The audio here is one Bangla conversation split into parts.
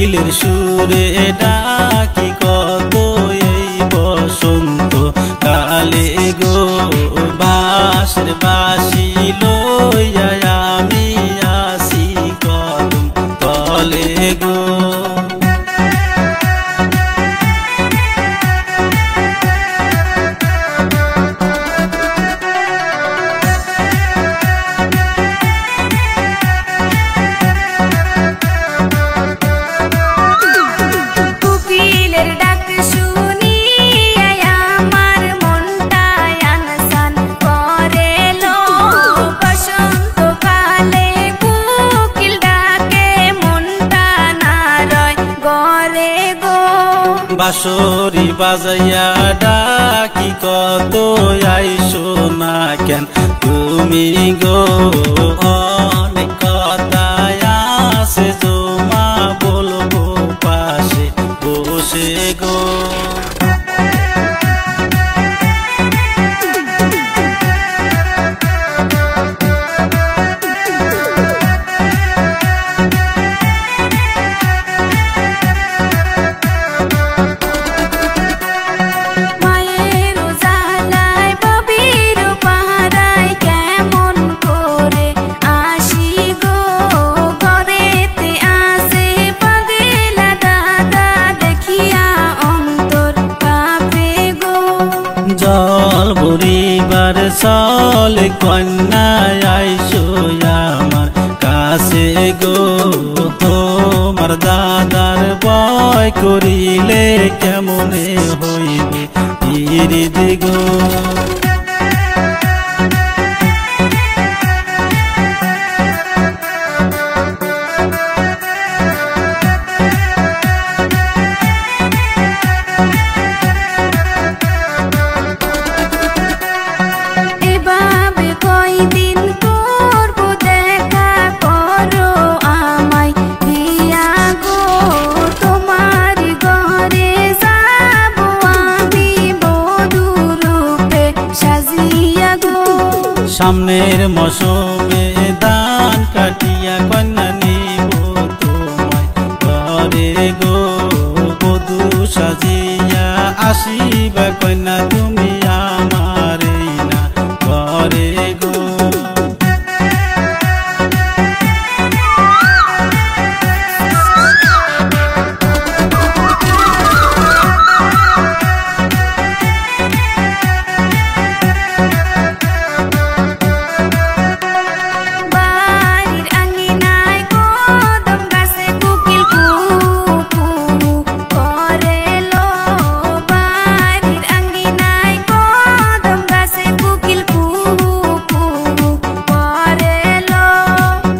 কোকিলের সুরে ডাকি কত এই বসন্ত কালে গো বাঁশের বাঁশি লইয়া আমি আসি কদম তলে গো। বাঁশরি বাজাইয়া ডাকি কত আইসো না কেন তুমি গো, অনেক কথা আছে জমা বলবো পাশে বসে গো। জল ভরিবার চল কন্যা আইসো আমার কাছে গো, তোমার দাদার বয় করিলে কেমনে হইবে পিরিত গো। সামনের মৌসুমে ধান কাটিয়া কন্যা নিব তোমায় ঘরে গো, বধূ সাজিয়া আসিবা কন্যা তুমি আমার না ঘরে গো।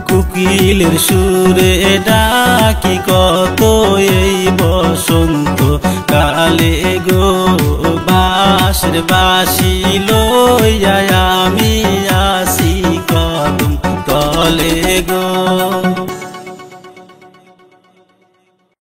কোকিলের সুরে ডাকি কত এই বসন্ত কালে গো, বাঁশের বাঁশি লইয়া আমি আসি কদম তলে গো।